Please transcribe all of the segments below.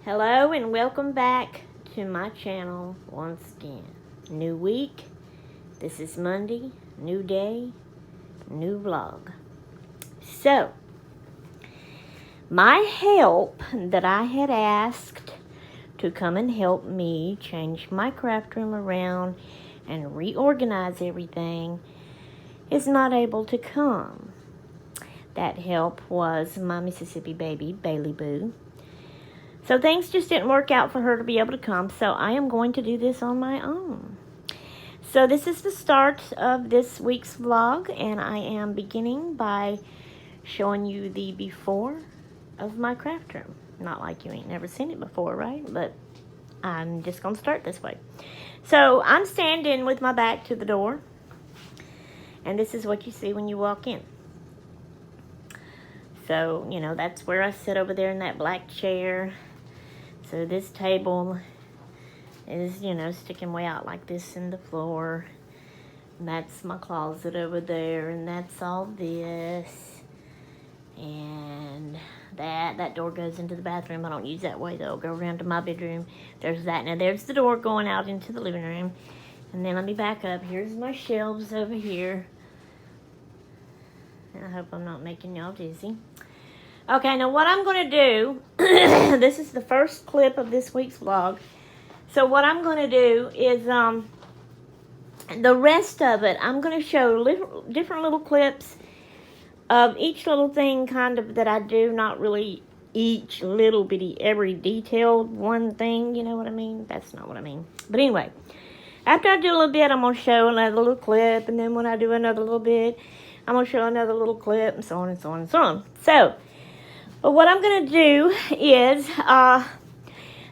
Hello and welcome back to my channel once again. New week, this is Monday, new day, new vlog. So, my help that I had asked to come and help me change my craft room around and reorganize everything is not able to come. That help was my Mississippi baby, Bailey Boo. So things just didn't work out for her to be able to come, so I am going to do this on my own. So this is the start of this week's vlog, and I am beginning by showing you the before of my craft room. Not like you ain't never seen it before, right? But I'm just going to start this way. So I'm standing with my back to the door, and this is what you see when you walk in. So, you know, that's where I sit over there in that black chair. So this table is, you know, sticking way out like this in the floor. And that's my closet over there, and that's all this. And that door goes into the bathroom. I don't use that way, though. Go around to my bedroom. There's that. Now, there's the door going out into the living room. And then let me back up. Here's my shelves over here. And I hope I'm not making y'all dizzy. Okay, now what I'm going to do, this is the first clip of this week's vlog. So what I'm going to do is, the rest of it, I'm going to show different little clips of each little thing kind of that I do. Not really each little bitty, every detailed one thing, you know what I mean? That's not what I mean. But anyway, after I do a little bit, I'm going to show another little clip. And then when I do another little bit, I'm going to show another little clip, and so on and so on and so on. So, but what I'm going to do is,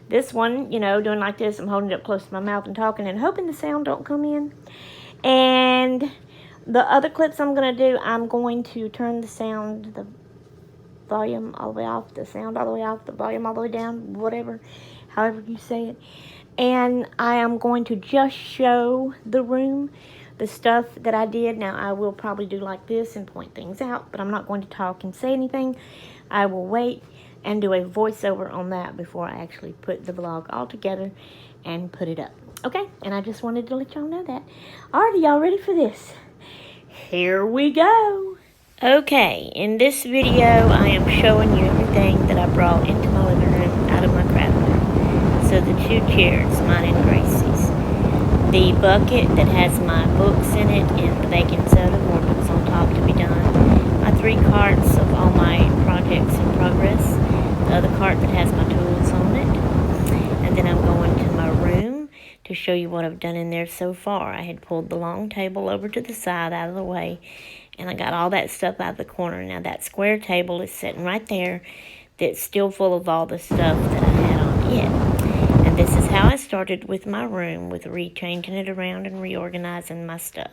this one, you know, doing like this, I'm holding it up close to my mouth and talking and hoping the sound don't come in. And the other clips I'm going to do, I'm going to turn the sound, the volume all the way off, the sound all the way off, the volume all the way down, whatever, however you say it. And I am going to just show the room, the stuff that I did. Now, I will probably do like this and point things out, but I'm not going to talk and say anything. I will wait and do a voiceover on that before I actually put the vlog all together and put it up. Okay? And I just wanted to let y'all know that. Alrighty, y'all ready for this? Here we go. Okay, in this video, I am showing you everything that I brought into my living room out of my craft room. So the 2 chairs, mine and Gracie's. The bucket that has my books in it and the baking soda, more books on top to be done. My 3 carts of all my projects in progress. The other cart that has my tools on it. And then I'm going to my room to show you what I've done in there so far. I had pulled the long table over to the side out of the way, and I got all that stuff out of the corner. Now that square table is sitting right there that's still full of all the stuff that I had on it. And this is how I started with my room, with changing it around and reorganizing my stuff.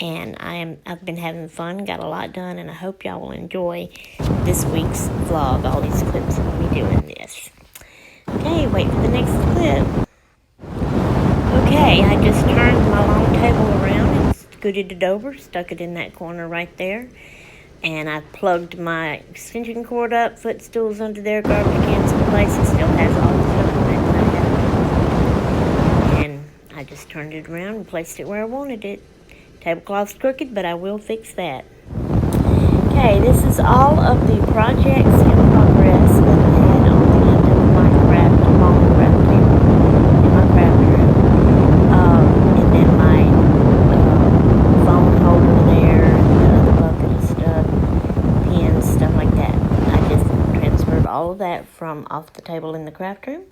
And I've been having fun, got a lot done, and I hope y'all will enjoy this week's vlog, all these clips of me doing this. Okay, wait for the next clip. Okay, I just turned my long table around and scooted it over, stuck it in that corner right there. And I plugged my extension cord up, footstools under there, garbage cans in place. It still has all the stuff on it that I had. And I just turned it around and placed it where I wanted it. Tablecloth's crooked, but I will fix that. Okay, this is all of the projects in progress that I had on the end of my long craft table in my craft room. And then my phone holder there, and the bucket of stuff, pens, stuff like that. I just transferred all of that from off the table in the craft room,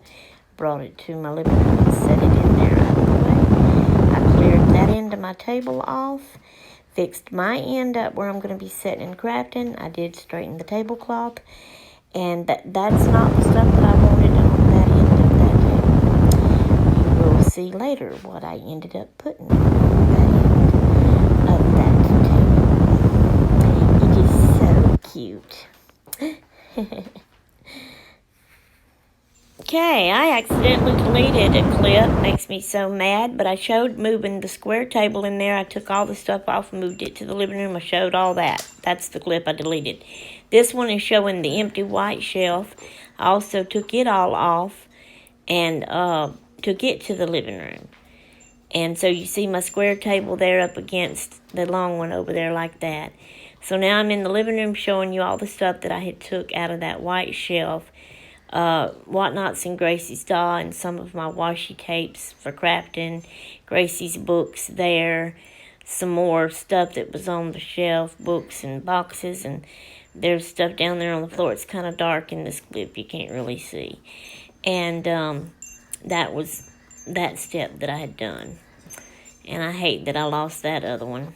brought it to my living room and set it in there out of the way. I cleared that end of my table off, fixed my end up where I'm going to be sitting and crafting. I did straighten the tablecloth, and that's not the stuff that I wanted on that end of that table. You will see later what I ended up putting on that end of that table. It is so cute. Okay, I accidentally deleted a clip. Makes me so mad, but I showed moving the square table in there. I took all the stuff off and moved it to the living room. I showed all that. That's the clip I deleted. This one is showing the empty white shelf. I also took it all off and took it to the living room. And so you see my square table there up against the long one over there like that. So now I'm in the living room showing you all the stuff that I had took out of that white shelf. Whatnots in Gracie's doll and some of my washi tapes for crafting. Gracie's books there. Some more stuff that was on the shelf, books and boxes. And there's stuff down there on the floor. It's kind of dark in this clip. You can't really see. And that was that step that I had done. And I hate that I lost that other one.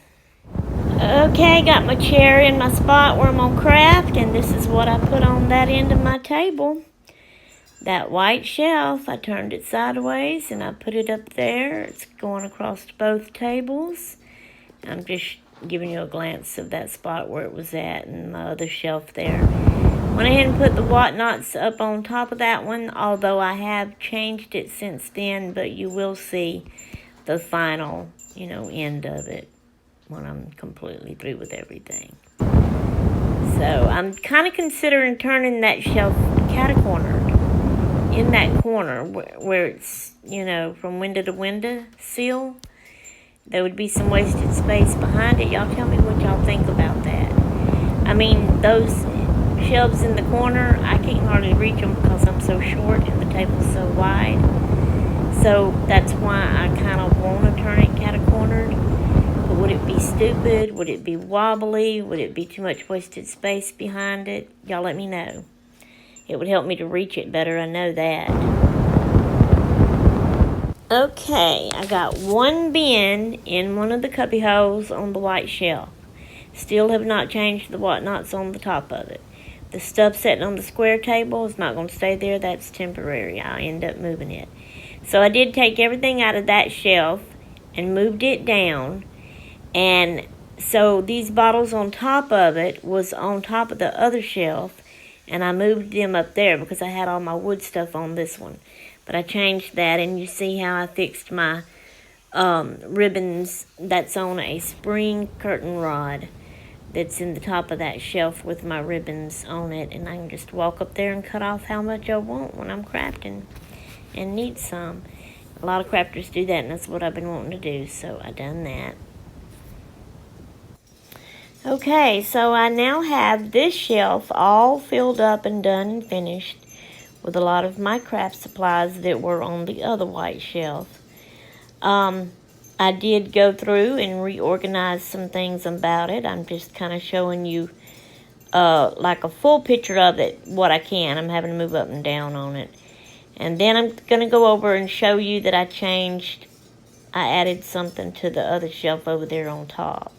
Okay, got my chair in my spot where I'm on craft, and this is what I put on that end of my table. That white shelf, I turned it sideways and I put it up there. It's going across both tables. I'm just giving you a glance of that spot where it was at and my other shelf there. Went ahead and put the whatnots up on top of that one, although I have changed it since then, but you will see the final, end of it when I'm completely through with everything. So I'm kind of considering turning that shelf cat-cornered in that corner where it's, from window to window seal. There would be some wasted space behind it. Y'all tell me what y'all think about that. I mean, those shelves in the corner, I can't hardly reach them because I'm so short and the table's so wide. So that's why I kind of want to turn it cat-cornered. But would it be stupid? Would it be wobbly? Would it be too much wasted space behind it? Y'all let me know. It would help me to reach it better, I know that. Okay, I got one bin in one of the cubby holes on the white shelf. Still have not changed the whatnots on the top of it. The stuff sitting on the square table is not going to stay there. That's temporary. I'll end up moving it. So I did take everything out of that shelf and moved it down. And so these bottles on top of it was on top of the other shelf. And I moved them up there because I had all my wood stuff on this one. But I changed that, and you see how I fixed my ribbons. That's on a spring curtain rod that's in the top of that shelf with my ribbons on it. And I can just walk up there and cut off how much I want when I'm crafting and need some. A lot of crafters do that, and that's what I've been wanting to do, so I done that. Okay, so I now have this shelf all filled up and done and finished with a lot of my craft supplies that were on the other white shelf. I did go through and reorganize some things about it. I'm just kind of showing you like a full picture of it, what I can. I'm having to move up and down on it. And then I'm going to go over and show you that I added something to the other shelf over there on top.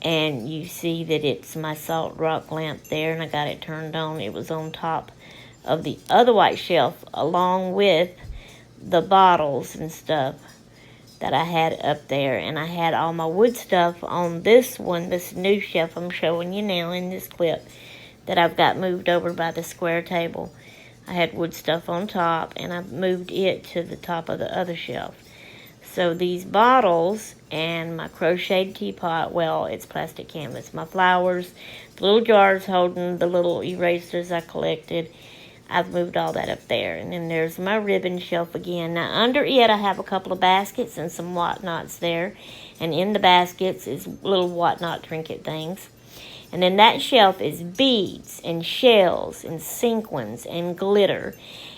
And you see that it's my salt rock lamp there, and I got it turned on. It was on top of the other white shelf, along with the bottles and stuff that I had up there. And I had all my wood stuff on this one, this new shelf I'm showing you now in this clip that I've got moved over by the square table. I had wood stuff on top, and I moved it to the top of the other shelf. So these bottles and my crocheted teapot, well, it's plastic canvas. My flowers, the little jars holding the little erasers I collected, I've moved all that up there. And then there's my ribbon shelf again. Now under it I have a couple of baskets and some whatnots there. And in the baskets is little whatnot trinket things. And then that shelf is beads and shells and sequins and glitter.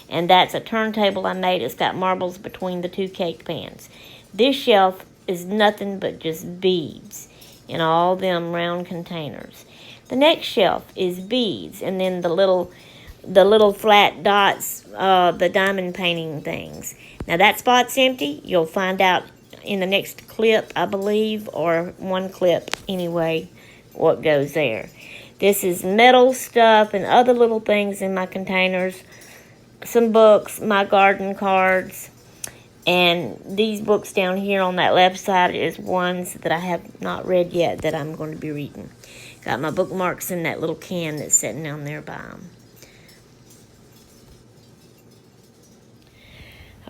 And that's a turntable I made. It's got marbles between the two cake pans. This shelf is nothing but just beads in all them round containers. The next shelf is beads, and then the little flat dots, the diamond painting things. Now that spot's empty. You'll find out in the next clip, I believe, or one clip anyway, what goes there. This is metal stuff and other little things in my containers. Some books, my garden cards, and these books down here on that left side is ones that I have not read yet that I'm going to be reading. Got my bookmarks in that little can that's sitting down there by them.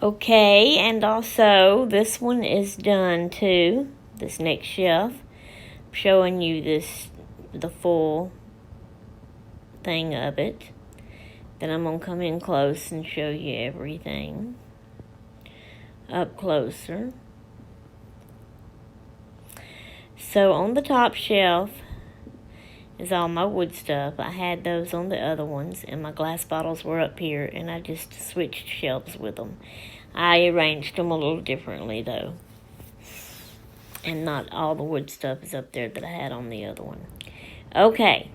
Okay, and also this one is done too, this next shelf. I'm showing you the full thing of it. Then I'm going to come in close and show you everything up closer. So on the top shelf is all my wood stuff. I had those on the other ones, and my glass bottles were up here, and I just switched shelves with them. I arranged them a little differently, though. And not all the wood stuff is up there that I had on the other one. Okay,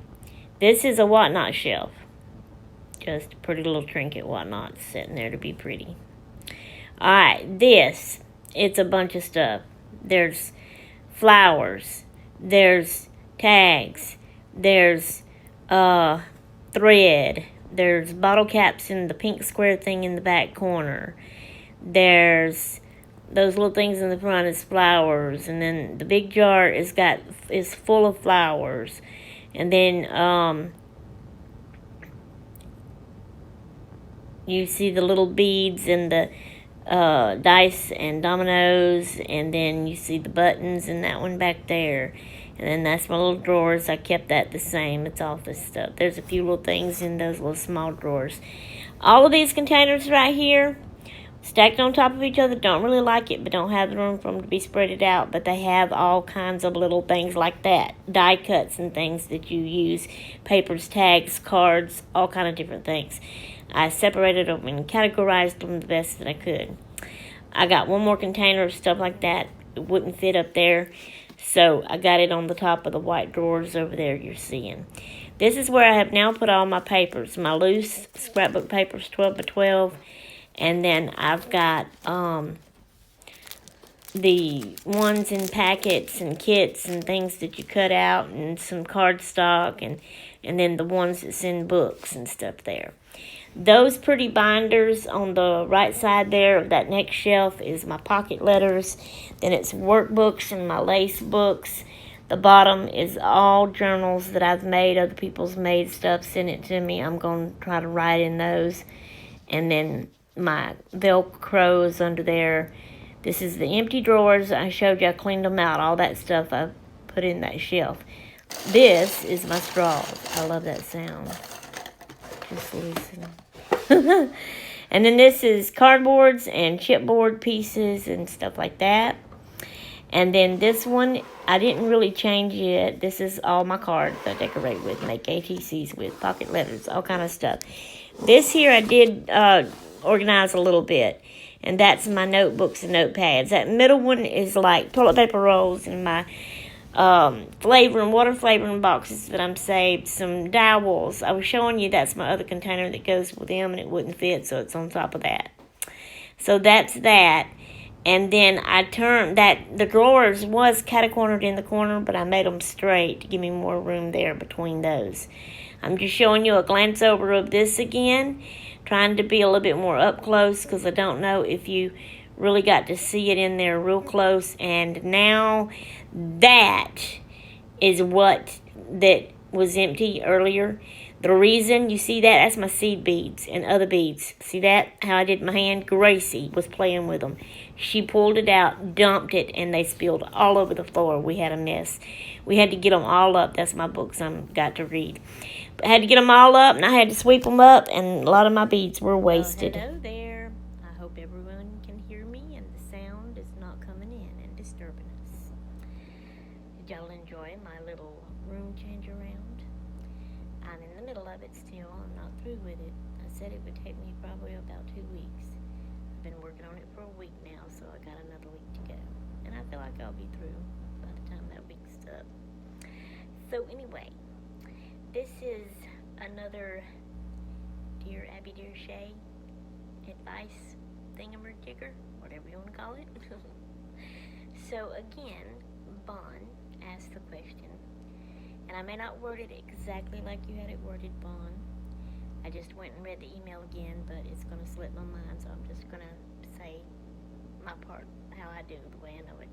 this is a whatnot shelf. Just a pretty little trinket whatnot sitting there to be pretty. Alright, this, it's a bunch of stuff. There's flowers. There's tags. There's thread. There's bottle caps in the pink square thing in the back corner. There's those little things in the front is flowers, and then the big jar is full of flowers, and then you see the little beads and the dice and dominoes, and then you see the buttons and that one back there, and then that's my little drawers. I kept that the same. It's office stuff. There's a few little things in those little small drawers. All of these containers right here, stacked on top of each other, don't really like it, but don't have the room for them to be spreaded out. But they have all kinds of little things like that. Die cuts and things that you use. Papers, tags, cards, all kind of different things. I separated them and categorized them the best that I could. I got one more container of stuff like that. It wouldn't fit up there. So I got it on the top of the white drawers over there you're seeing. This is where I have now put all my papers. My loose scrapbook papers, 12 by 12. And then I've got the ones in packets and kits and things that you cut out, and some cardstock, and then the ones that's in books and stuff there. Those pretty binders on the right side there of that next shelf is my pocket letters. Then it's workbooks and my lace books. The bottom is all journals that I've made. Other people's made stuff, sent it to me. I'm going to try to write in those. And then my Velcro is under there. This is the empty drawers. I showed you I cleaned them out. All that stuff I put in that shelf. This is my straws. I love that sound. Just listen. And then this is cardboards and chipboard pieces and stuff like that. And then this one, I didn't really change it. This is all my cards I decorate with, make ATCs with, pocket letters, all kind of stuff. This here I did organize a little bit. And that's my notebooks and notepads. That middle one is like toilet paper rolls and my water flavoring boxes that I'm saved, some dowels. I was showing you that's my other container that goes with them, and it wouldn't fit, so it's on top of that. So that's that. And then I turned that, the drawers was catacornered in the corner, but I made them straight to give me more room there between those. I'm just showing you a glance over of this again, trying to be a little bit more up close, because I don't know if you really got to see it in there real close. And now that is what that was empty earlier. The reason you see that's my seed beads and other beads. See that? How I did my hand? Gracie was playing with them. She pulled it out, dumped it, and they spilled all over the floor. We had a mess. We had to get them all up. That's my books I've got to read. But I had to get them all up, and I had to sweep them up, and a lot of my beads were wasted. Hello there. I hope everyone can hear me, and the sound is not coming in and disturbing us. Did y'all enjoy my little room change around? I'm in the middle of it still. I'm not through with it. I said it would take me probably about 2 weeks. I've been working on it for a week now, so I got another week to go. And I feel like I'll be through by the time that week's up. So anyway, this is another Dear Abby Dear Shay advice thingamajigger, whatever you want to call it. So again, Bon asked the question, and I may not word it exactly like you had it worded, Bon. I just went and read the email again, but it's going to slip my mind, so I'm just going to say my part, how I do, the way I know it.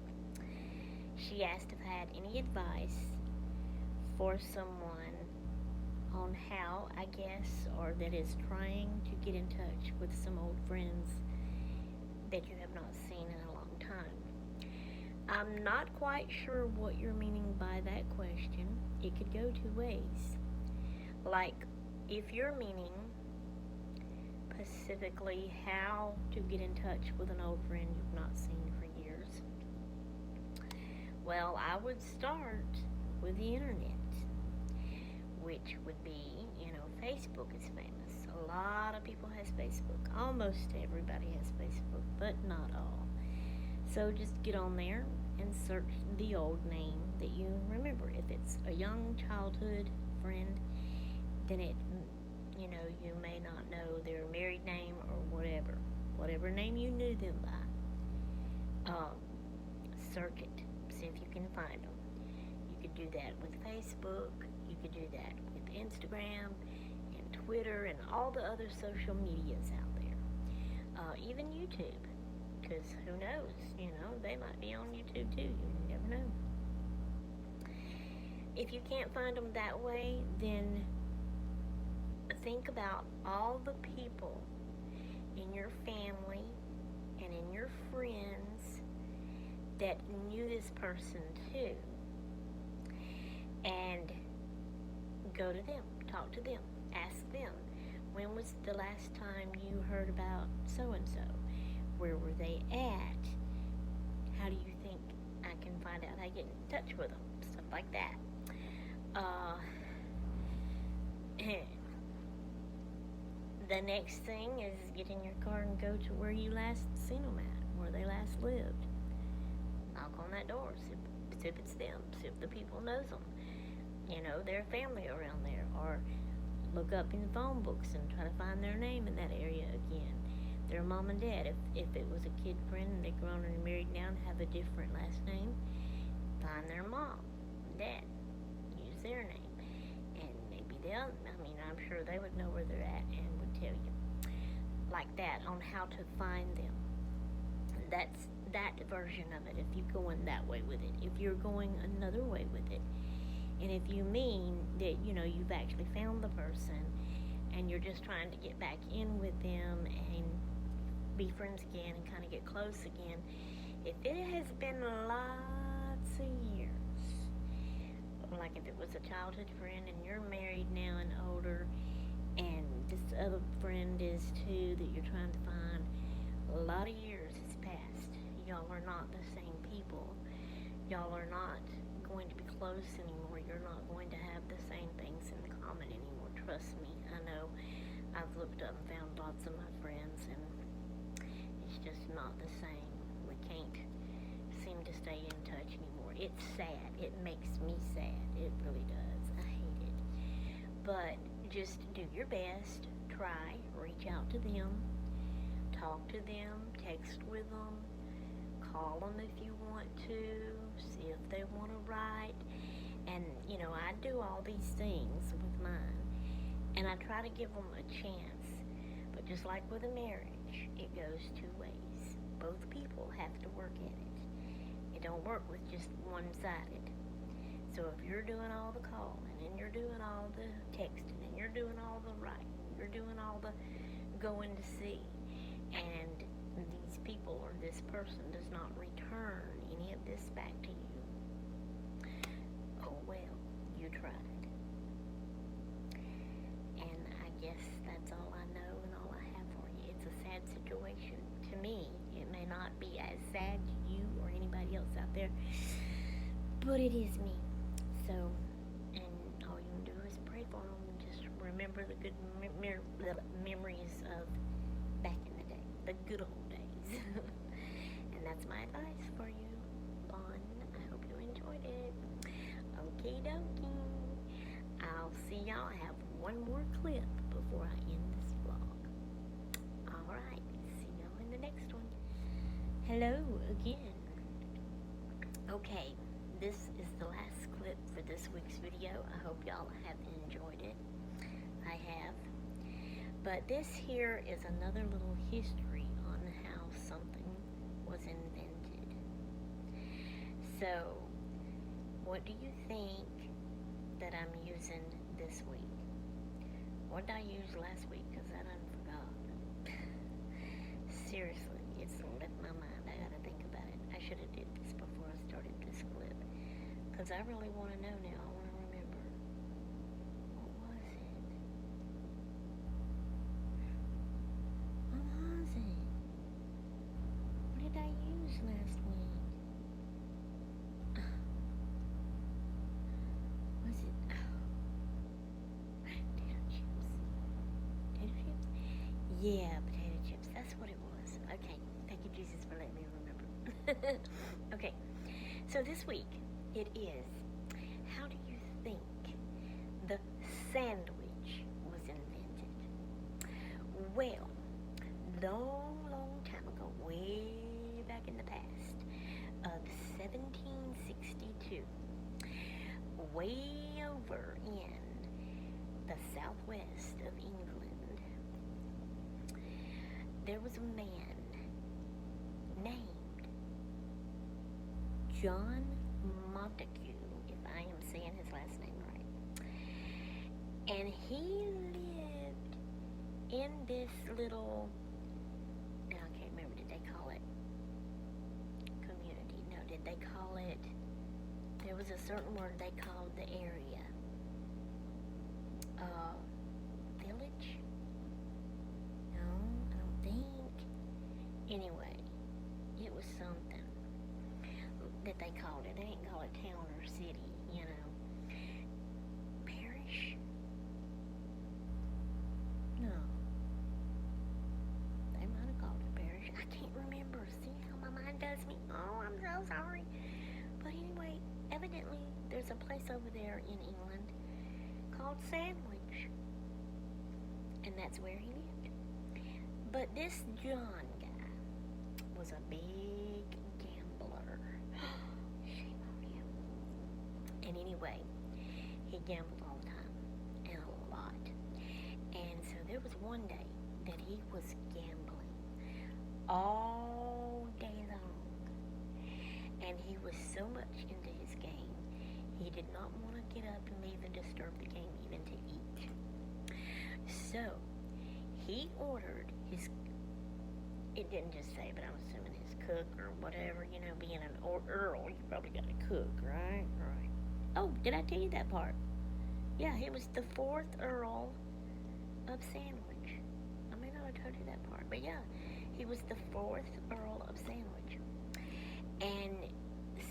She asked if I had any advice for someone on how, I guess, or that is trying to get in touch with some old friends that you have not seen in a long time. I'm not quite sure what you're meaning by that question. It could go two ways. Like, if you're meaning specifically how to get in touch with an old friend you've not seen for years. Well, I would start with the internet, which would be, Facebook is famous. A lot of people has Facebook. Almost everybody has Facebook, but not all. So just get on there and search the old name that you remember. If it's a young childhood friend, then you may not know their married name or whatever name you knew them by. Search it, see if you can find them. You could do that with Facebook. You could do that with Instagram and Twitter and all the other social medias out there. Even YouTube, because who knows? They might be on YouTube too. You never know. If you can't find them that way, then think about all the people in your family and in your friends that knew this person too, and go to them, talk to them, ask them, when was the last time you heard about so-and-so? Where were they at? How do you think I can find out how to get in touch with them? Stuff like that. The next thing is get in your car and go to where you last seen them at, where they last lived. Knock on that door, see if it's them, see if the people knows them. Their family around there, or look up in the phone books and try to find their name in that area again. Their mom and dad, if it was a kid friend and they're grown and married now and have a different last name, find their mom and dad, use their name, and maybe I'm sure they would know where they're at and would tell you like that on how to find them. That's that version of it, if you're going that way with it. If you're going another way with it, and if you mean that you've actually found the person and you're just trying to get back in with them and be friends again and kind of get close again, if it has been lots of years, like if it was a childhood friend and you're married now and older, and this other friend is too that you're trying to find, a lot of years has passed. Y'all are not the same people. Y'all are not going to be close anymore. You're not going to have the same things in common anymore. Trust me, I know. I've looked up and found lots of my friends, and it's just not the same. We can't seem to stay in touch anymore. It's sad. It makes me sad. It really does. I hate it. But just do your best. Try. Reach out to them. Talk to them. Text with them. Call them if you want to. See if they want to write. And, I do all these things with mine. And I try to give them a chance. But just like with a marriage, it goes two ways. Both people have to work at it. It don't work with just one-sided. So if you're doing all the calling, and you're doing all the texting, and you're doing all the writing, you're doing all the going to see, and these people or this person does not return any of this back to you, oh well, you tried. And I guess that's all I know and all I have for you. It's a sad situation. To me, it may not be as sad to you or anybody else out there, but it is me. So, and all you can do is pray for them and just remember the good memories of back in the day, the good old days. And that's my advice for you, Bon. I hope you enjoyed it. Okie dokie. I'll see y'all. I have one more clip before I end this vlog. Alright, see y'all in the next one. Hello again. Okay, this is the last clip for this week's video. I hope y'all have enjoyed it. I have. But this here is another little history on how something was invented. So, what do you think that I'm using this week? What did I use last week? Because I done forgot. Seriously, it's left my mind. I gotta think about it. I should have did this before I started this clip. Because I really want to know now. I want to remember. What was it? Yeah, potato chips. That's what it was. Okay. Thank you, Jesus, for letting me remember. Okay. So this week, it is, how do you think the sandwich was invented? Well, long time ago, way back in the past of 1762, way over in the southwest of England, there was a man named John Montague, if I am saying his last name right. And he lived in this little, now I can't remember, did they call it community? No, did they call it, there was a certain word they called the area. Village? No, I don't think. Anyway, it was something that they called it. They didn't call it town or city, you know. Parish? No. They might have called it parish. I can't remember. See how my mind does me? Oh, I'm so sorry. But anyway, evidently there's a place over there in England called Sandwich. And that's where he lived. But this John guy was a big gambler. Shame on him. And anyway, he gambled all the time, and a lot. And so there was one day that he was gambling all day long. And he was so much into his game, he did not want to get up and even disturb the game, even to eat. So, he ordered his, it didn't just say, but I'm assuming his cook or whatever, you know, being an earl, you probably got a cook, right? Right. Oh, did I tell you that part? Yeah, he was the 4th Earl of Sandwich. I may not have told you that part, but yeah, he was the 4th Earl of Sandwich. And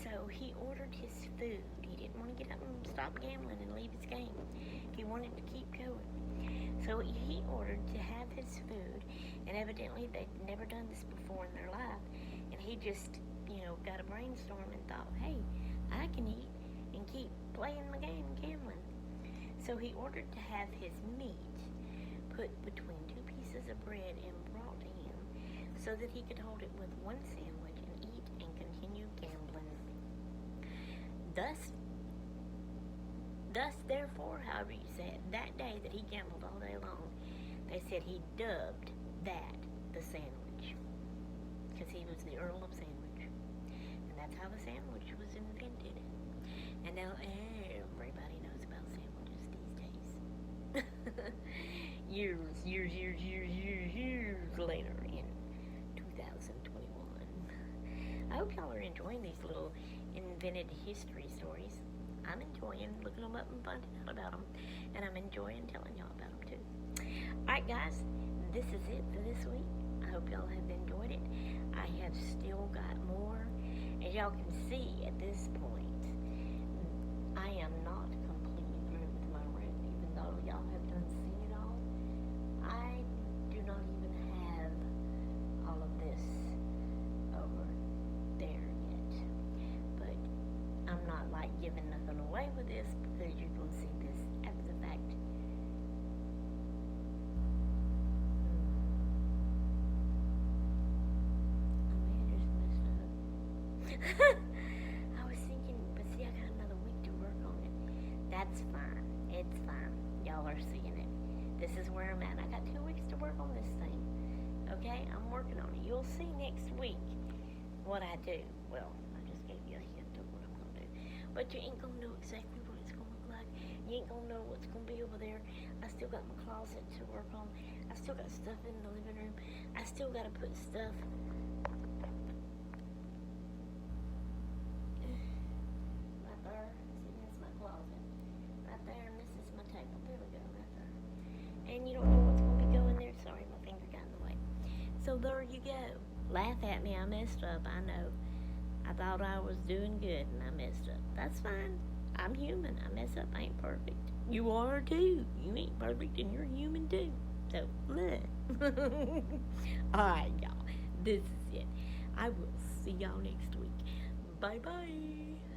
so he ordered his food. He didn't want to get up and stop gambling and leave his game. He wanted to keep going. So he ordered to have his food, and evidently they'd never done this before in their life. And he just, you know, got a brainstorm and thought, hey, I can eat and keep playing my game, gambling. So he ordered to have his meat put between 2 pieces of bread and brought to him so that he could hold it with one sandwich and eat and continue gambling. Thus, therefore, however you say it, that day that he gambled all day long, they said he dubbed that the sandwich, because he was the Earl of Sandwich. And that's how the sandwich was invented. And now everybody knows about sandwiches these days. years later in 2021. I hope y'all are enjoying these little invented history stories. I'm enjoying looking them up and finding out about them, and I'm enjoying telling y'all about them too. Alright guys, this is it for this week. I hope y'all have enjoyed it. I have still got more. As y'all can see at this point, I am not completely through with my rent, even though y'all have done seen it all. I do not even have all of this over there yet. But I'm not like giving nothing away with this, because you can see this after the fact. I may have just messed up. I was thinking, but see, I got another week to work on it. That's fine. It's fine. Y'all are seeing it. This is where I'm at. I got 2 weeks to work on this thing. Okay? I'm working on it. You'll see next week what I do. Well, I just gave you a hint of what I'm going to do. But you ain't going to know exactly what it's going to look like. You ain't going to know what's going to be over there. I still got my closet to work on. I still got stuff in the living room. I still got to put stuff right there. See, that's my closet. Right there, and this is my table. There we go, right there. And you don't know what's going to be going there. Sorry, my finger got in the way. So there you go. Laugh at me, I messed up, I know. I thought I was doing good and I messed up. That's fine. I'm human. I mess up. I ain't perfect. You are too. You ain't perfect and you're human too. So, alright, y'all. This is it. I will see y'all next week. Bye bye.